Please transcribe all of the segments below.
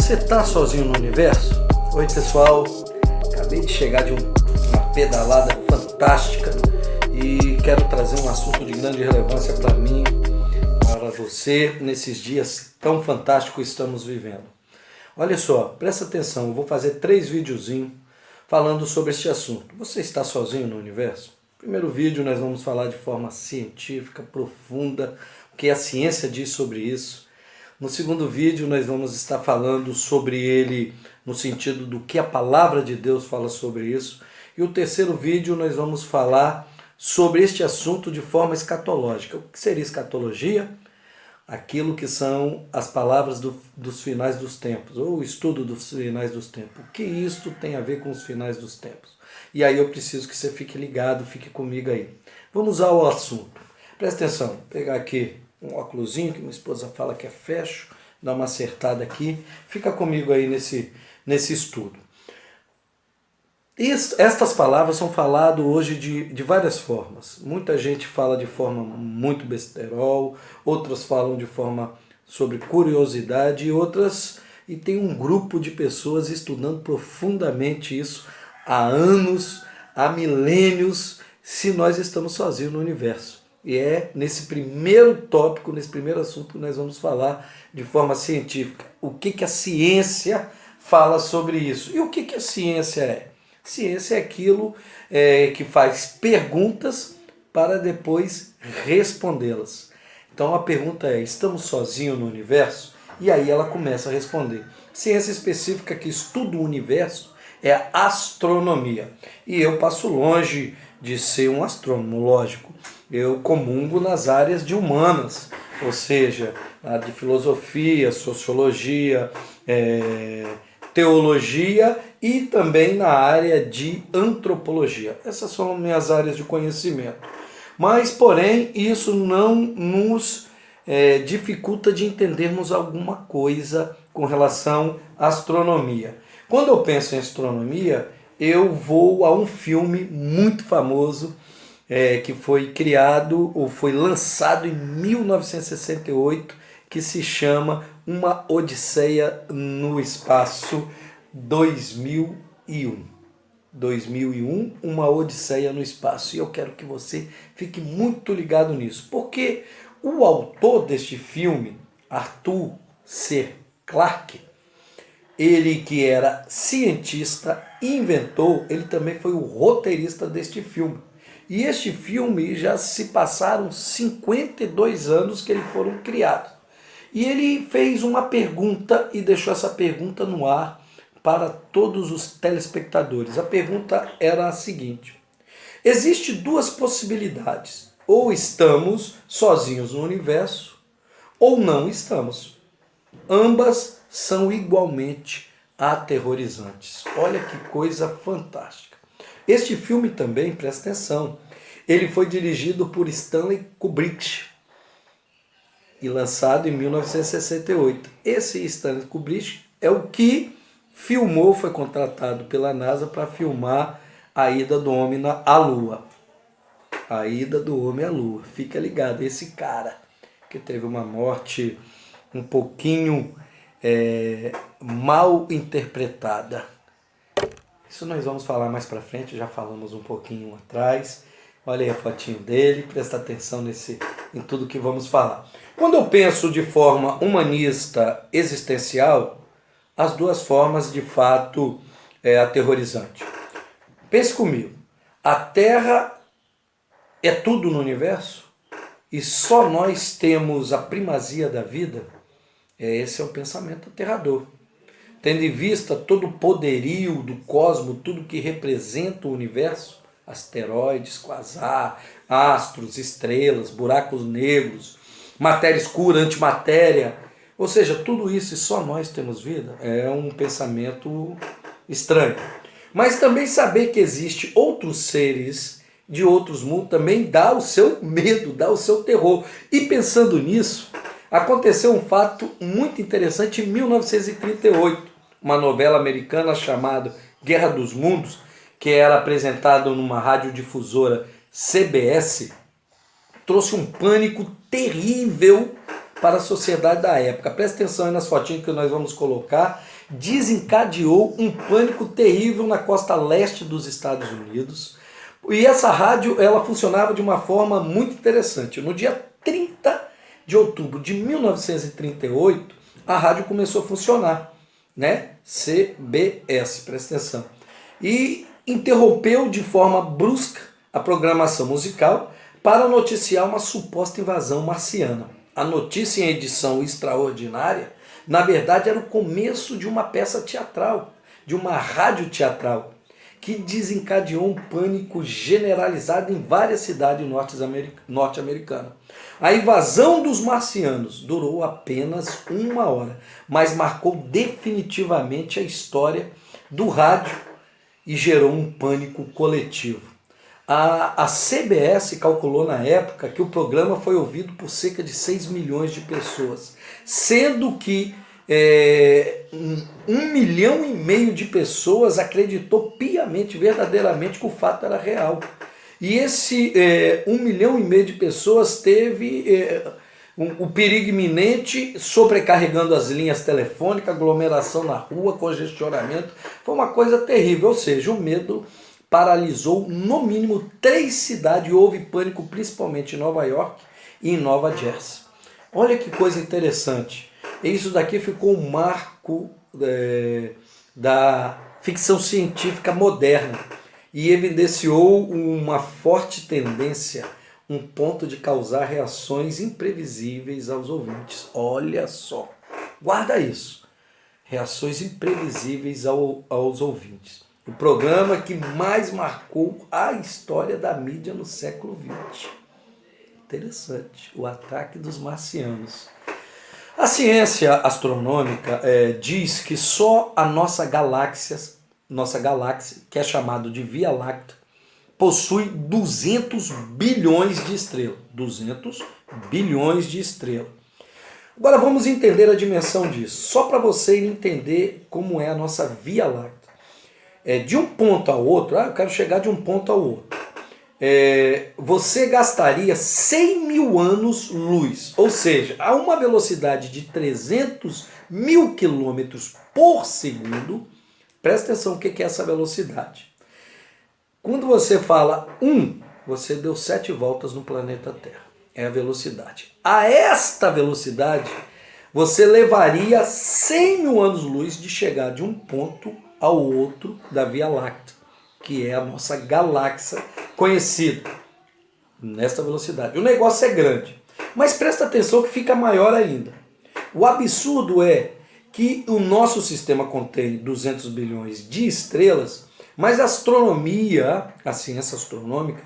Você está sozinho no universo? Oi pessoal, acabei de chegar de uma pedalada fantástica e quero trazer um assunto de grande relevância para mim, para você, nesses dias tão fantásticos que estamos vivendo. Olha só, presta atenção, eu vou fazer 3 videozinhos falando sobre este assunto. Você está sozinho no universo? No primeiro vídeo nós vamos falar de forma científica, profunda, o que a ciência diz sobre isso. No segundo vídeo nós vamos estar falando sobre ele no sentido do que a palavra de Deus fala sobre isso. E o terceiro vídeo nós vamos falar sobre este assunto de forma escatológica. O que seria escatologia? Aquilo que são as palavras dos finais dos tempos, ou o estudo dos finais dos tempos. O que isto tem a ver com os finais dos tempos? E aí eu preciso que você fique ligado, fique comigo aí. Vamos ao assunto. Presta atenção, vou pegar aqui um óculosinho que minha esposa fala que é fecho, dá uma acertada aqui, fica comigo aí nesse estudo. Estas palavras são faladas hoje de várias formas. Muita gente fala de forma muito besterol, outras falam de forma sobre curiosidade e tem um grupo de pessoas estudando profundamente isso há anos, há milênios, se nós estamos sozinhos no universo. E é nesse primeiro tópico, nesse primeiro assunto que nós vamos falar de forma científica. O que a ciência fala sobre isso? E o que a ciência é? Ciência é aquilo que faz perguntas para depois respondê-las. Então a pergunta é, estamos sozinhos no universo? E aí ela começa a responder. Ciência específica que estuda o universo é a astronomia. E eu passo longe de ser um astrônomo, lógico. Eu comungo nas áreas de humanas, ou seja, na de filosofia, sociologia, teologia e também na área de antropologia. Essas são minhas áreas de conhecimento. Mas, porém, isso não nos dificulta de entendermos alguma coisa com relação à astronomia. Quando eu penso em astronomia, eu vou a um filme muito famoso que foi criado ou foi lançado em 1968, que se chama Uma Odisseia no Espaço 2001. 2001, Uma Odisseia no Espaço. E eu quero que você fique muito ligado nisso, porque o autor deste filme, Arthur C. Clarke, ele que era cientista, inventou, ele também foi o roteirista deste filme. E este filme já se passaram 52 anos que eles foram criados. E ele fez uma pergunta e deixou essa pergunta no ar para todos os telespectadores. A pergunta era a seguinte: existem 2 possibilidades. Ou estamos sozinhos no universo, ou não estamos. Ambas são igualmente aterrorizantes. Olha que coisa fantástica. Este filme também, presta atenção, ele foi dirigido por Stanley Kubrick e lançado em 1968. Esse Stanley Kubrick é o que filmou, foi contratado pela NASA para filmar a ida do homem à Lua. A ida do homem à Lua. Fica ligado, esse cara que teve uma morte um pouquinho mal interpretada. Isso nós vamos falar mais para frente, já falamos um pouquinho atrás. Olha aí a fotinho dele, presta atenção em tudo que vamos falar. Quando eu penso de forma humanista existencial, as 2 formas de fato é aterrorizante. Pense comigo, a Terra é tudo no universo e só nós temos a primazia da vida? Esse é um pensamento aterrador. Tendo em vista todo o poderio do cosmos, tudo que representa o universo, asteroides, quasar, astros, estrelas, buracos negros, matéria escura, antimatéria, ou seja, tudo isso e só nós temos vida, é um pensamento estranho. Mas também saber que existe outros seres de outros mundos também dá o seu medo, dá o seu terror. E pensando nisso, aconteceu um fato muito interessante em 1938, uma novela americana chamada Guerra dos Mundos, que era apresentada numa radiodifusora CBS, trouxe um pânico terrível para a sociedade da época. Presta atenção aí nas fotinhas que nós vamos colocar, desencadeou um pânico terrível na costa leste dos Estados Unidos. E essa rádio, ela funcionava de uma forma muito interessante. No dia 30 de outubro de 1938, a rádio começou a funcionar, né? CBS, presta atenção. E interrompeu de forma brusca a programação musical para noticiar uma suposta invasão marciana. A notícia em edição extraordinária, na verdade, era o começo de uma peça teatral, de uma rádio teatral, que desencadeou um pânico generalizado em várias cidades norte-americanas. A invasão dos marcianos durou apenas 1 hora, mas marcou definitivamente a história do rádio e gerou um pânico coletivo. A CBS calculou na época que o programa foi ouvido por cerca de 6 milhões de pessoas, sendo que 1,5 milhão de pessoas acreditou piamente, verdadeiramente, que o fato era real. E esse 1,5 milhão de pessoas teve o perigo iminente, sobrecarregando as linhas telefônicas, aglomeração na rua, congestionamento. Foi uma coisa terrível, ou seja, o medo paralisou no mínimo 3 cidades e houve pânico principalmente em Nova York e em Nova Jersey. Olha que coisa interessante. Isso daqui ficou um marco da ficção científica moderna e evidenciou uma forte tendência, um ponto de causar reações imprevisíveis aos ouvintes. Olha só, guarda isso. Reações imprevisíveis aos ouvintes. O programa que mais marcou a história da mídia no século XX. Interessante. O ataque dos marcianos. A ciência astronômica diz que só a nossa galáxia, que é chamada de Via Láctea, possui 200 bilhões de estrelas. 200 bilhões de estrelas. Agora vamos entender a dimensão disso. Só para você entender como é a nossa Via Láctea. De um ponto ao outro, eu quero chegar de um ponto ao outro. Você gastaria 100 mil anos-luz, ou seja, a uma velocidade de 300 mil quilômetros por segundo. Presta atenção o que é essa velocidade. Quando você fala 1, você deu 7 voltas no planeta Terra. É a velocidade. A esta velocidade, você levaria 100 mil anos-luz de chegar de um ponto ao outro da Via Láctea, que é a nossa galáxia conhecida nesta velocidade. O negócio é grande, mas presta atenção que fica maior ainda. O absurdo é que o nosso sistema contém 200 bilhões de estrelas, mas a astronomia, a ciência astronômica,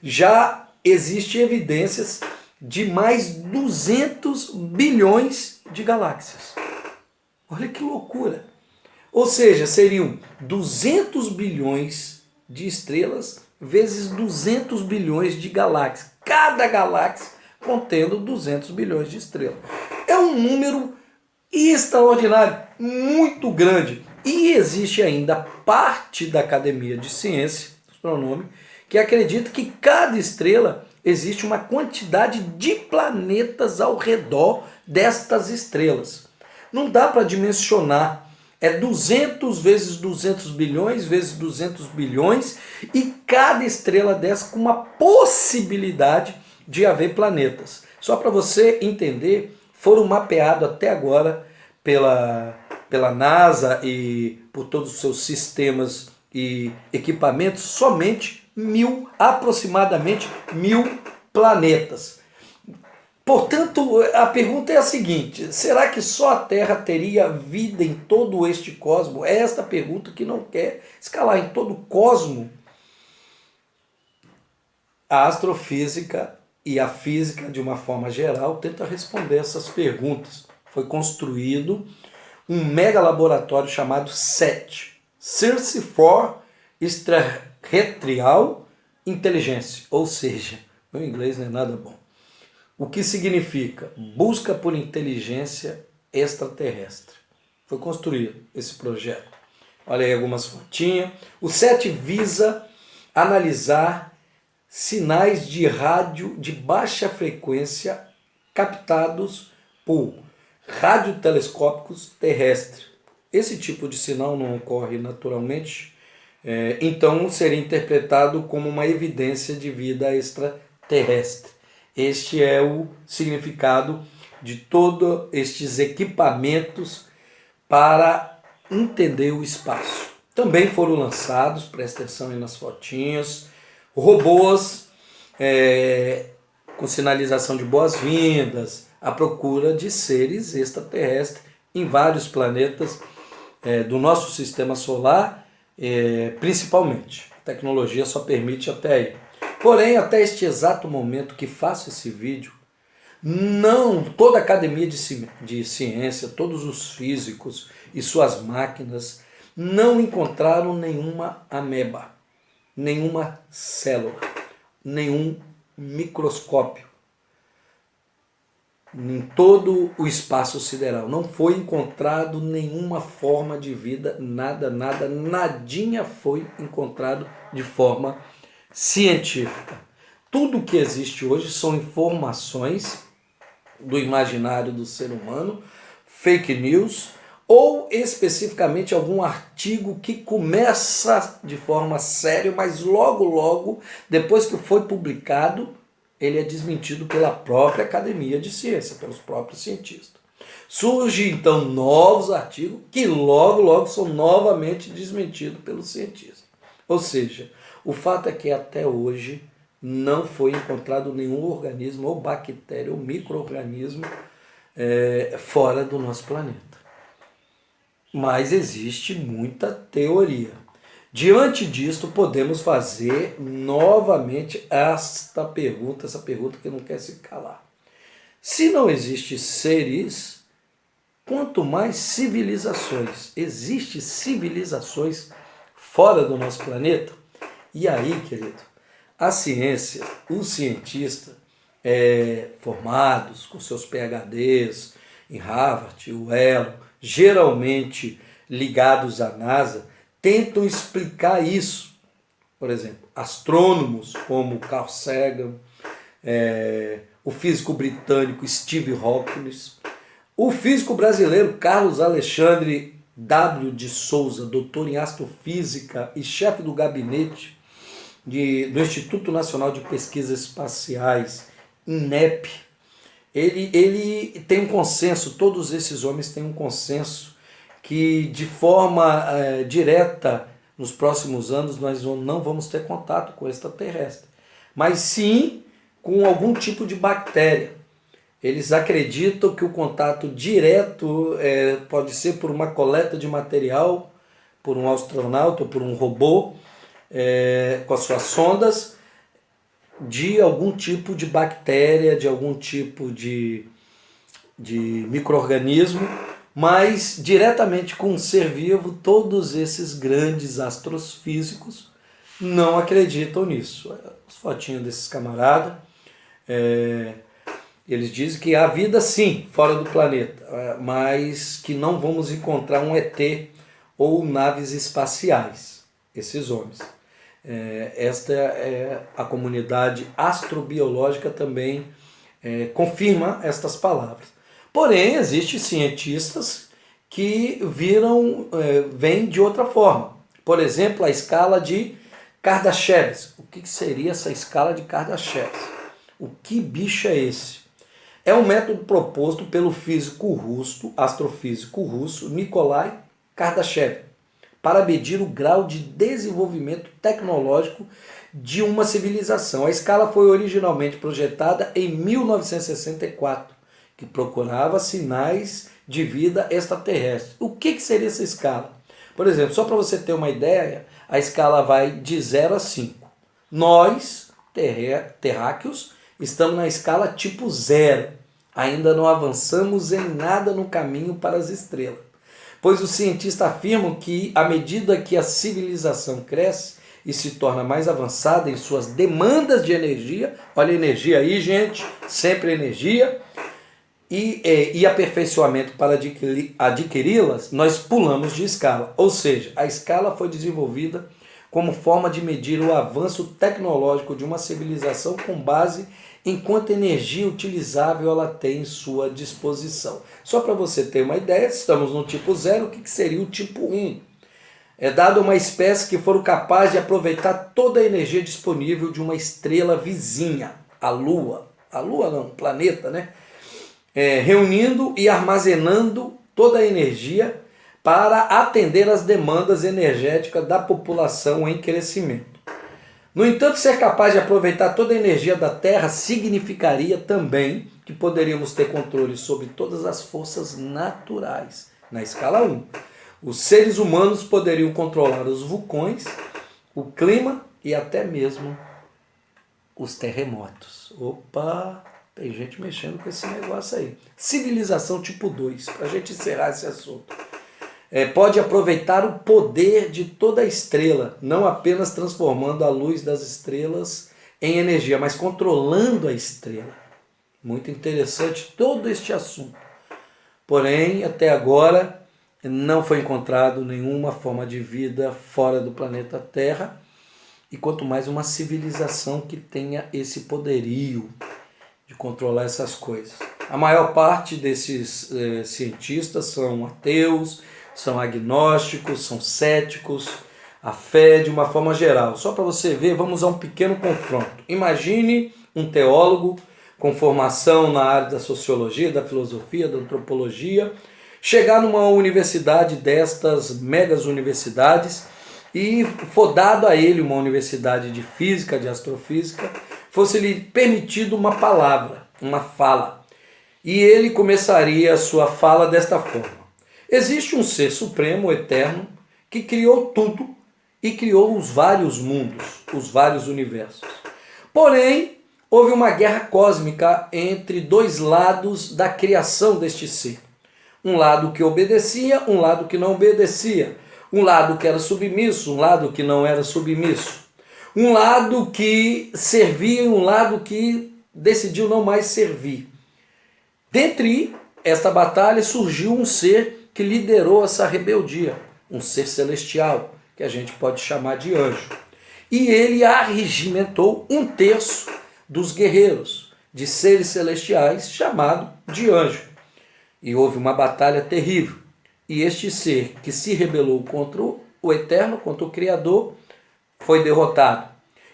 já existe evidências de mais 200 bilhões de galáxias. Olha que loucura! Ou seja, seriam 200 bilhões de estrelas vezes 200 bilhões de galáxias. Cada galáxia contendo 200 bilhões de estrelas. É um número extraordinário, muito grande. E existe ainda parte da Academia de Ciência Astronômica que acredita que cada estrela existe uma quantidade de planetas ao redor destas estrelas. Não dá para dimensionar. É 200 vezes 200 bilhões vezes 200 bilhões e cada estrela dessa com uma possibilidade de haver planetas. Só para você entender, foram mapeados até agora pela NASA e por todos os seus sistemas e equipamentos somente aproximadamente 1000 planetas. Portanto, a pergunta é a seguinte: será que só a Terra teria vida em todo este cosmo? É esta pergunta que não quer escalar em todo o cosmo. A astrofísica e a física, de uma forma geral, tentam responder essas perguntas. Foi construído um mega laboratório chamado SET, Search for Extraterrestrial Intelligence, ou seja, meu inglês não é nada bom. O que significa busca por inteligência extraterrestre. Foi construído esse projeto. Olha aí algumas fotinhas. O SET visa analisar sinais de rádio de baixa frequência captados por radiotelescópicos terrestres, esse tipo de sinal não ocorre naturalmente, então seria interpretado como uma evidência de vida extraterrestre. Este é o significado de todos estes equipamentos para entender o espaço. Também foram lançados, presta atenção aí nas fotinhas, robôs com sinalização de boas-vindas, à procura de seres extraterrestres em vários planetas do nosso sistema solar, principalmente. A tecnologia só permite até aí. Porém, até este exato momento que faço esse vídeo, não toda a academia de ciência, todos os físicos e suas máquinas não encontraram nenhuma ameba, nenhuma célula, nenhum microscópio em todo o espaço sideral. Não foi encontrado nenhuma forma de vida, nadinha foi encontrado de forma científica. Tudo que existe hoje são informações do imaginário do ser humano, fake news, ou especificamente algum artigo que começa de forma séria, mas logo, depois que foi publicado, ele é desmentido pela própria academia de ciência, pelos próprios cientistas. Surgem então novos artigos que logo são novamente desmentidos pelos cientistas. Ou seja, o fato é que até hoje não foi encontrado nenhum organismo, ou bactéria, ou micro-organismo fora do nosso planeta. Mas existe muita teoria. Diante disto, podemos fazer novamente essa pergunta que não quer se calar. Se não existe seres, quanto mais civilizações. Existem civilizações fora do nosso planeta? E aí, querido, a ciência, os cientistas formados com seus PhDs em Harvard, Yale, geralmente ligados à NASA, tentam explicar isso. Por exemplo, astrônomos como Carl Sagan, o físico britânico Steve Hawking, o físico brasileiro Carlos Alexandre W. de Souza, doutor em astrofísica e chefe do gabinete do Instituto Nacional de Pesquisas Espaciais, INEP. Ele tem um consenso, todos esses homens têm um consenso que de forma direta, nos próximos anos, nós não vamos ter contato com extraterrestre, mas sim com algum tipo de bactéria. Eles acreditam que o contato direto pode ser por uma coleta de material, por um astronauta ou por um robô, com as suas sondas, de algum tipo de bactéria, de algum tipo de micro-organismo, mas diretamente com um ser vivo. Todos esses grandes astrofísicos não acreditam nisso. As fotinhas desses camaradas, eles dizem que há vida sim, fora do planeta, mas que não vamos encontrar um ET ou naves espaciais, esses homens. Esta a comunidade astrobiológica também confirma estas palavras. Porém, existem cientistas que vêm de outra forma. Por exemplo, a escala de Kardashev. O que seria essa escala de Kardashev? O que bicho é esse? É um método proposto pelo astrofísico russo Nikolai Kardashev, para medir o grau de desenvolvimento tecnológico de uma civilização. A escala foi originalmente projetada em 1964, que procurava sinais de vida extraterrestre. O que seria essa escala? Por exemplo, só para você ter uma ideia, a escala vai de 0 a 5. Nós, terráqueos, estamos na escala tipo 0. Ainda não avançamos em nada no caminho para as estrelas. Pois os cientistas afirmam que, à medida que a civilização cresce e se torna mais avançada em suas demandas de energia, olha a energia aí, gente, sempre energia, e aperfeiçoamento para adquiri-las, nós pulamos de escala. Ou seja, a escala foi desenvolvida como forma de medir o avanço tecnológico de uma civilização com base enquanto energia utilizável ela tem em sua disposição. Só para você ter uma ideia, estamos no tipo 0, o que seria o tipo 1? É dado uma espécie que foram capazes de aproveitar toda a energia disponível de uma estrela vizinha, a Lua. A Lua não, o planeta, né? Reunindo e armazenando toda a energia para atender às demandas energéticas da população em crescimento. No entanto, ser capaz de aproveitar toda a energia da Terra significaria também que poderíamos ter controle sobre todas as forças naturais, na escala 1. Os seres humanos poderiam controlar os vulcões, o clima e até mesmo os terremotos. Opa, tem gente mexendo com esse negócio aí. Civilização tipo 2, para a gente encerrar esse assunto. Pode aproveitar o poder de toda a estrela, não apenas transformando a luz das estrelas em energia, mas controlando a estrela. Muito interessante todo este assunto. Porém, até agora, não foi encontrado nenhuma forma de vida fora do planeta Terra, e quanto mais uma civilização que tenha esse poderio de controlar essas coisas. A maior parte desses cientistas são ateus, são agnósticos, são céticos, a fé de uma forma geral. Só para você ver, vamos a um pequeno confronto. Imagine um teólogo com formação na área da sociologia, da filosofia, da antropologia, chegar numa universidade destas megas universidades e for dado a ele uma universidade de física, de astrofísica, fosse-lhe permitido uma palavra, uma fala. E ele começaria a sua fala desta forma. Existe um ser supremo, eterno, que criou tudo e criou os vários mundos, os vários universos. Porém, houve uma guerra cósmica entre dois lados da criação deste ser. Um lado que obedecia, um lado que não obedecia. Um lado que era submisso, um lado que não era submisso. Um lado que servia e um lado que decidiu não mais servir. Dentre esta batalha surgiu um ser que liderou essa rebeldia, um ser celestial, que a gente pode chamar de anjo. E ele arregimentou 1/3 dos guerreiros, de seres celestiais, chamado de anjo. E houve uma batalha terrível. E este ser que se rebelou contra o Eterno, contra o Criador, foi derrotado.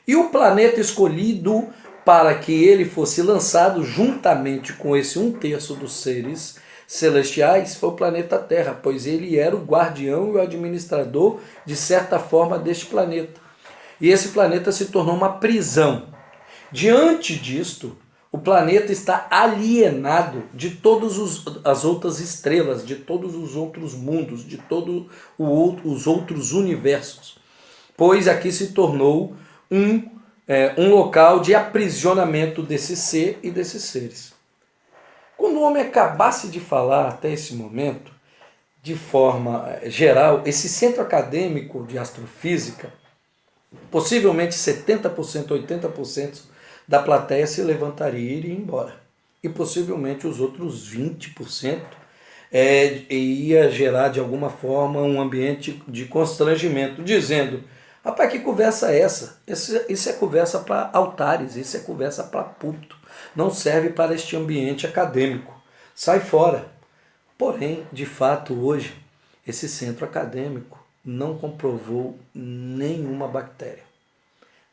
E o planeta escolhido para que ele fosse lançado juntamente com esse 1/3 dos seres celestiais foi o planeta Terra, pois ele era o guardião e o administrador, de certa forma, deste planeta. E esse planeta se tornou uma prisão. Diante disto, o planeta está alienado de todas as outras estrelas, de todos os outros mundos, de todos os outros universos, pois aqui se tornou um local de aprisionamento desse ser e desses seres. Quando o homem acabasse de falar até esse momento, de forma geral, esse centro acadêmico de astrofísica, possivelmente 70%, 80% da plateia se levantaria e iria embora. E possivelmente os outros 20% ia gerar de alguma forma um ambiente de constrangimento, dizendo: rapaz, que conversa é essa? Isso é conversa para altares, isso é conversa para púlpito. Não serve para este ambiente acadêmico. Sai fora. Porém, de fato, hoje, esse centro acadêmico não comprovou nenhuma bactéria.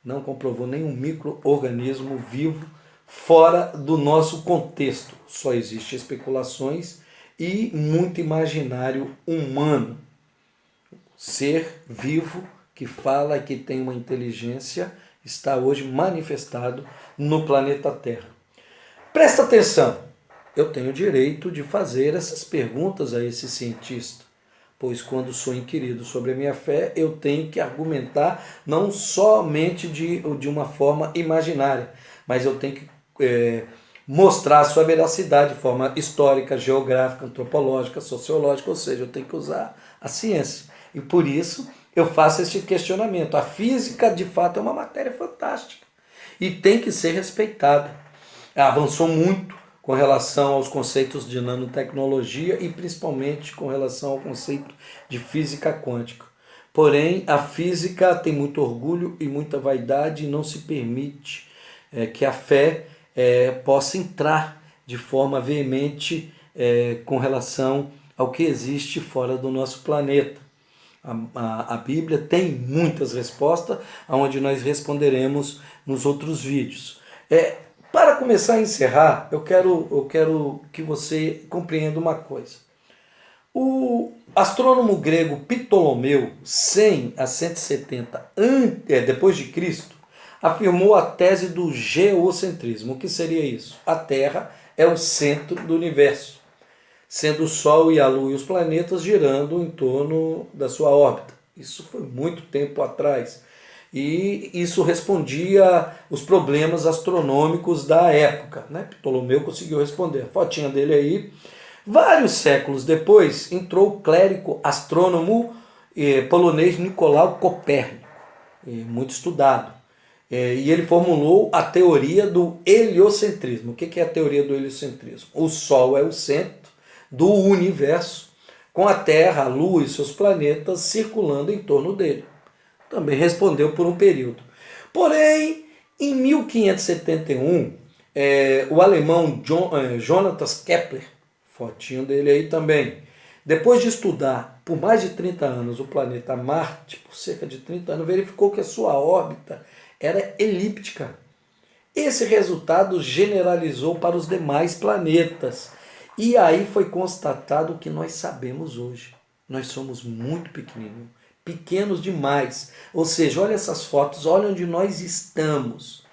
Não comprovou nenhum micro-organismo vivo fora do nosso contexto. Só existem especulações e muito imaginário humano. Ser vivo que fala que tem uma inteligência está hoje manifestado no planeta Terra. Presta atenção, eu tenho o direito de fazer essas perguntas a esse cientista, pois quando sou inquirido sobre a minha fé, eu tenho que argumentar não somente de uma forma imaginária, mas eu tenho que mostrar a sua veracidade de forma histórica, geográfica, antropológica, sociológica, ou seja, eu tenho que usar a ciência. E por isso eu faço este questionamento. A física, de fato, é uma matéria fantástica e tem que ser respeitada. Avançou muito com relação aos conceitos de nanotecnologia e principalmente com relação ao conceito de física quântica. Porém, a física tem muito orgulho e muita vaidade e não se permite que a fé possa entrar de forma veemente com relação ao que existe fora do nosso planeta. A Bíblia tem muitas respostas, onde nós responderemos nos outros vídeos. Para começar a encerrar, eu quero que você compreenda uma coisa. O astrônomo grego Ptolomeu, 100 a 170 depois de Cristo, afirmou a tese do geocentrismo. O que seria isso? A Terra é o centro do universo, sendo o Sol e a Lua e os planetas girando em torno da sua órbita. Isso foi muito tempo atrás. E isso respondia os problemas astronômicos da época. Ptolomeu conseguiu responder. A fotinha dele aí. Vários séculos depois, entrou o clérigo astrônomo polonês Nicolau Copérnico, muito estudado. E ele formulou a teoria do heliocentrismo. O que é a teoria do heliocentrismo? O Sol é o centro do universo, com a Terra, a Lua e seus planetas circulando em torno dele. Também respondeu por um período. Porém, em 1571, o alemão Johannes Kepler, fotinho dele aí também, depois de estudar por mais de 30 anos o planeta Marte, por cerca de 30 anos, verificou que a sua órbita era elíptica. Esse resultado generalizou para os demais planetas. E aí foi constatado o que nós sabemos hoje. Nós somos muito pequeninos, pequenos demais. Ou seja, olha essas fotos, olha onde nós estamos.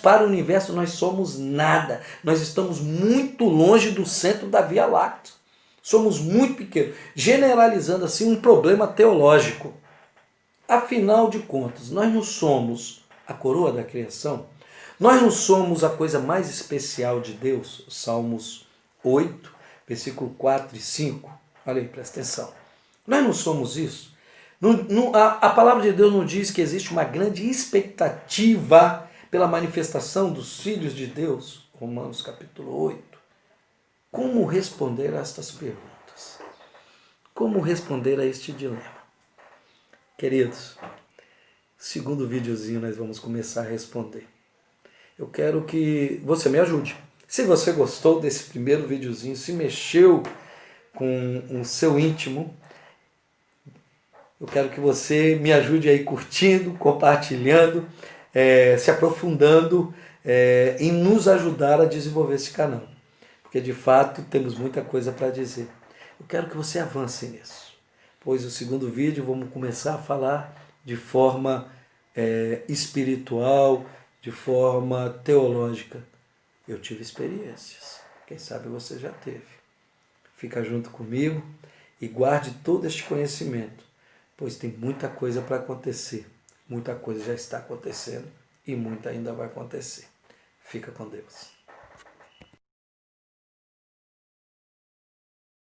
Para o universo nós somos nada. Nós estamos muito longe do centro da Via Láctea. Somos muito pequenos, generalizando assim um problema teológico. Afinal de contas, nós não somos a coroa da criação? Nós não somos a coisa mais especial de Deus? Salmos 8, versículo 4 e 5. Olha aí, presta atenção. Nós não somos isso? A palavra de Deus não diz que existe uma grande expectativa pela manifestação dos filhos de Deus? Romanos capítulo 8. Como responder a estas perguntas? Como responder a este dilema? Queridos, segundo videozinho nós vamos começar a responder. Eu quero que você me ajude. Se você gostou desse primeiro videozinho, se mexeu com o seu íntimo, eu quero que você me ajude aí curtindo, compartilhando, se aprofundando em nos ajudar a desenvolver esse canal. Porque de fato temos muita coisa para dizer. Eu quero que você avance nisso. Pois o segundo vídeo vamos começar a falar de forma espiritual, de forma teológica. Eu tive experiências, quem sabe você já teve. Fica junto comigo e guarde todo este conhecimento, pois tem muita coisa para acontecer. Muita coisa já está acontecendo e muita ainda vai acontecer. Fica com Deus.